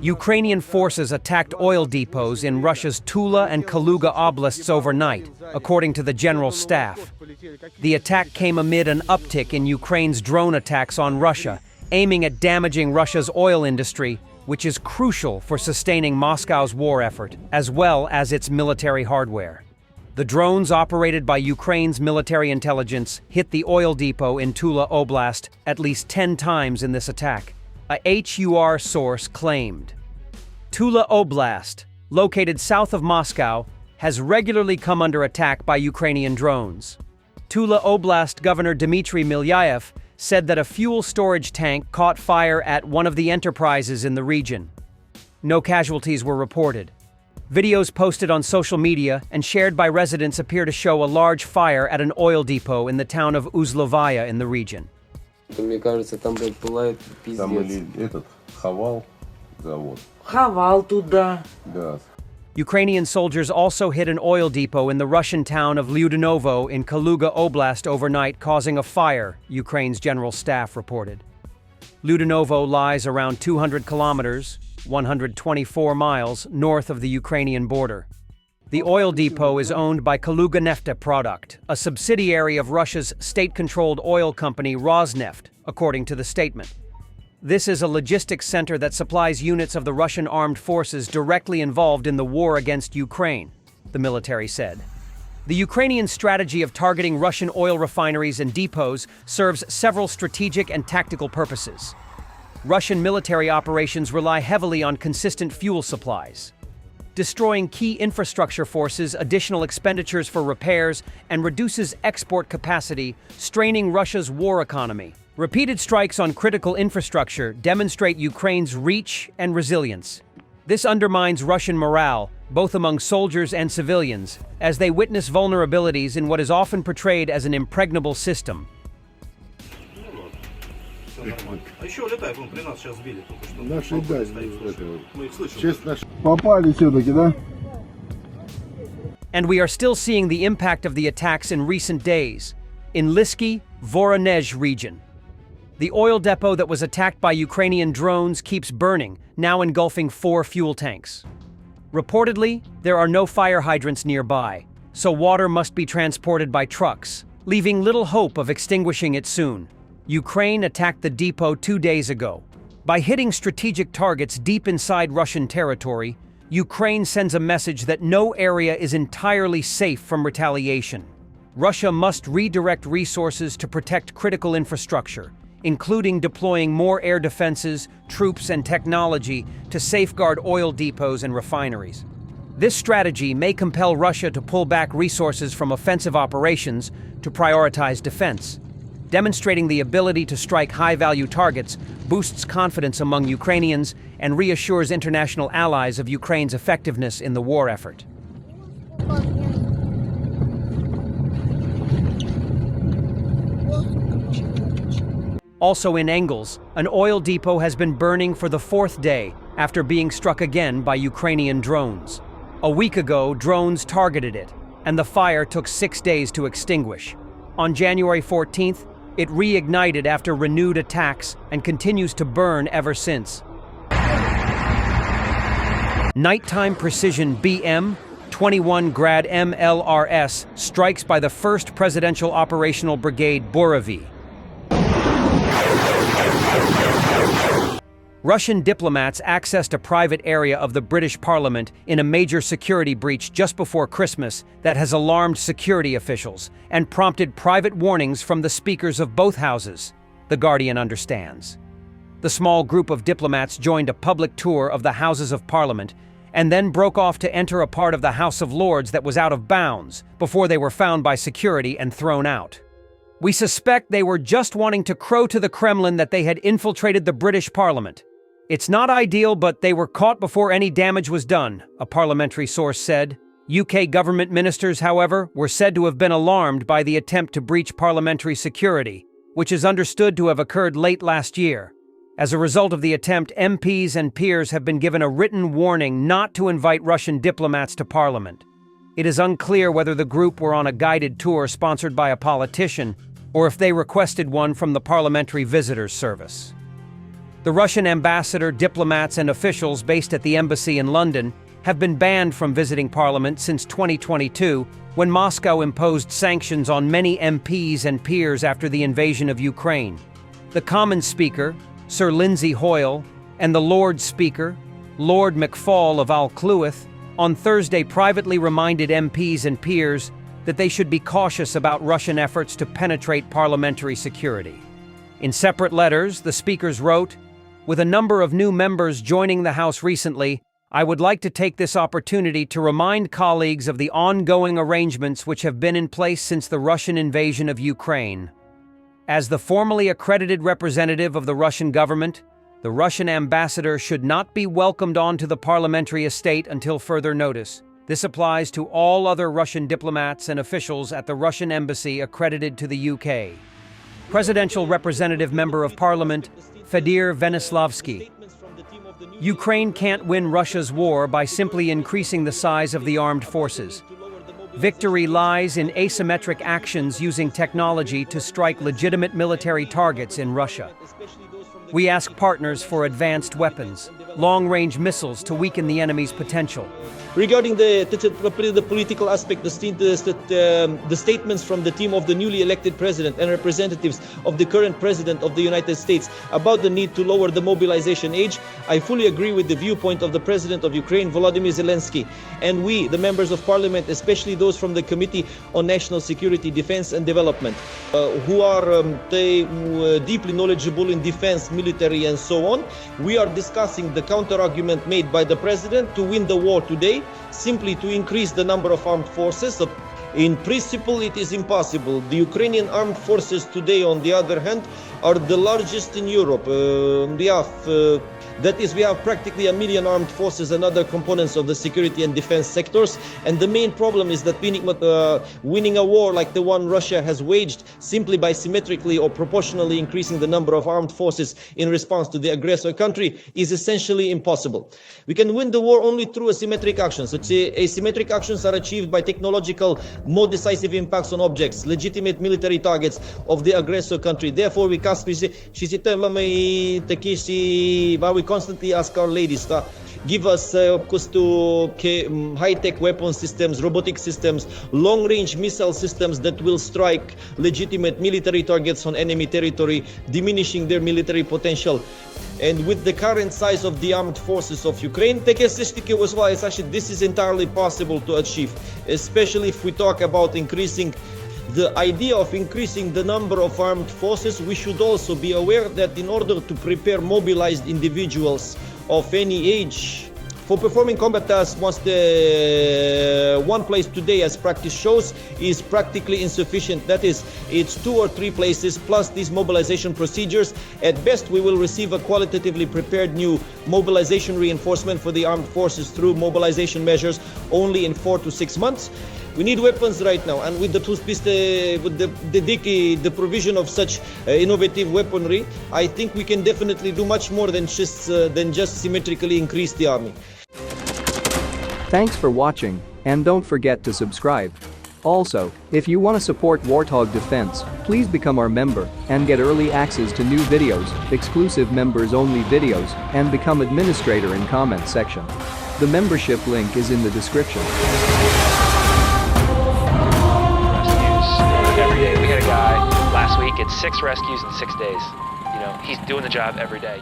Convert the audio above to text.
Ukrainian forces attacked oil depots in Russia's Tula and Kaluga oblasts overnight, according to the General Staff. The attack came amid an uptick in Ukraine's drone attacks on Russia, aiming at damaging Russia's oil industry, which is crucial for sustaining Moscow's war effort, as well as its military hardware. The drones operated by Ukraine's military intelligence hit the oil depot in Tula Oblast at least 10 times in this attack, a HUR source claimed. Tula Oblast, located south of Moscow, has regularly come under attack by Ukrainian drones. Tula Oblast Governor Dmitry Milyayev said that a fuel storage tank caught fire at one of the enterprises in the region. No casualties were reported. Videos posted on social media and shared by residents appear to show a large fire at an oil depot in the town of Uzlovaya in the region. Мне кажется, там, блядь, пылает пиздец. Там или этот Хавал завод. Хавал туда. Газ. Ukrainian soldiers also hit an oil depot in the Russian town of Lyudinovo in Kaluga Oblast overnight, causing a fire, Ukraine's general staff reported. Lyudinovo lies around 200 kilometers, 124 miles, north of the Ukrainian border. The oil depot is owned by Kaluga Nefta Product, a subsidiary of Russia's state-controlled oil company Rosneft, according to the statement. This is a logistics center that supplies units of the Russian armed forces directly involved in the war against Ukraine, the military said. The Ukrainian strategy of targeting Russian oil refineries and depots serves several strategic and tactical purposes. Russian military operations rely heavily on consistent fuel supplies. Destroying key infrastructure forces additional expenditures for repairs and reduces export capacity, straining Russia's war economy. Repeated strikes on critical infrastructure demonstrate Ukraine's reach and resilience. This undermines Russian morale, both among soldiers and civilians, as they witness vulnerabilities in what is often portrayed as an impregnable system. And we are still seeing the impact of the attacks in recent days, in Lysky, Voronezh region. The oil depot that was attacked by Ukrainian drones keeps burning, now engulfing 4 fuel tanks. Reportedly, there are no fire hydrants nearby, so water must be transported by trucks, leaving little hope of extinguishing it soon. Ukraine attacked the depot 2 days ago. By hitting strategic targets deep inside Russian territory, Ukraine sends a message that no area is entirely safe from retaliation. Russia must redirect resources to protect critical infrastructure, including deploying more air defenses, troops, and technology to safeguard oil depots and refineries. This strategy may compel Russia to pull back resources from offensive operations to prioritize defense. Demonstrating the ability to strike high-value targets boosts confidence among Ukrainians and reassures international allies of Ukraine's effectiveness in the war effort. Also in Engels, an oil depot has been burning for the 4th day after being struck again by Ukrainian drones. A week ago, drones targeted it, and the fire took 6 days to extinguish. On January 14th, it reignited after renewed attacks and continues to burn ever since. Nighttime Precision BM-21 Grad MLRS strikes by the 1st Presidential Operational Brigade Borovy. Russian diplomats accessed a private area of the British Parliament in a major security breach just before Christmas that has alarmed security officials and prompted private warnings from the speakers of both houses, The Guardian understands. The small group of diplomats joined a public tour of the Houses of Parliament and then broke off to enter a part of the House of Lords that was out of bounds before they were found by security and thrown out. We suspect they were just wanting to crow to the Kremlin that they had infiltrated the British Parliament. It's not ideal, but they were caught before any damage was done, a parliamentary source said. UK government ministers, however, were said to have been alarmed by the attempt to breach parliamentary security, which is understood to have occurred late last year. As a result of the attempt, MPs and peers have been given a written warning not to invite Russian diplomats to Parliament. It is unclear whether the group were on a guided tour sponsored by a politician or if they requested one from the Parliamentary Visitors Service. The Russian ambassador, diplomats, and officials based at the embassy in London have been banned from visiting Parliament since 2022, when Moscow imposed sanctions on many MPs and peers after the invasion of Ukraine. The Commons Speaker, Sir Lindsay Hoyle, and the Lord Speaker, Lord McFall of Alcluith, on Thursday privately reminded MPs and peers that they should be cautious about Russian efforts to penetrate parliamentary security. In separate letters, the speakers wrote, "With a number of new members joining the House recently, I would like to take this opportunity to remind colleagues of the ongoing arrangements which have been in place since the Russian invasion of Ukraine. As the formally accredited representative of the Russian government, the Russian ambassador should not be welcomed onto the parliamentary estate until further notice. This applies to all other Russian diplomats and officials at the Russian embassy accredited to the UK." Presidential Representative Member of Parliament, Fedir Venislavsky. Ukraine can't win Russia's war by simply increasing the size of the armed forces. Victory lies in asymmetric actions using technology to strike legitimate military targets in Russia. We ask partners for advanced weapons, long-range missiles to weaken the enemy's potential. Regarding the political aspect, the statements from the team of the newly elected president and representatives of the current president of the United States about the need to lower the mobilization age, I fully agree with the viewpoint of the president of Ukraine, Volodymyr Zelensky, and we, the members of parliament, especially those from the Committee on National Security, Defense and Development, who are deeply knowledgeable in defense, military and so on. We are discussing the counter-argument made by the president to win the war today, simply to increase the number of armed forces. In principle, it is impossible. The Ukrainian armed forces today, on the other hand, are the largest in Europe. We have practically 1 million armed forces and other components of the security and defense sectors. And the main problem is that winning a war like the one Russia has waged simply by symmetrically or proportionally increasing the number of armed forces in response to the aggressor country is essentially impossible. We can win the war only through asymmetric actions. Asymmetric actions are achieved by technological, more decisive impacts on objects, legitimate military targets of the aggressor country. Therefore, we constantly ask our ladies to give us high-tech weapon systems, robotic systems, long-range missile systems that will strike legitimate military targets on enemy territory, diminishing their military potential. And with the current size of the armed forces of Ukraine, this is entirely possible to achieve, especially if we talk about increasing the idea of increasing the number of armed forces. We should also be aware that in order to prepare mobilized individuals of any age for performing combat tasks, once the one place today, as practice shows, is practically insufficient. That is, it's 2 or 3 places plus these mobilization procedures. At best, we will receive a qualitatively prepared new mobilization reinforcement for the armed forces through mobilization measures only in 4 to 6 months. We need weapons right now, and with the provision of such innovative weaponry, I think we can definitely do much more than just symmetrically increase the army. Thanks for watching, and don't forget to subscribe. Also, if you want to support Warthog Defense, please become our member and get early access to new videos, exclusive members-only videos, and become administrator in comment section. The membership link is in the description. Every day. We had a guy last week, it's 6 rescues in 6 days. He's doing the job every day.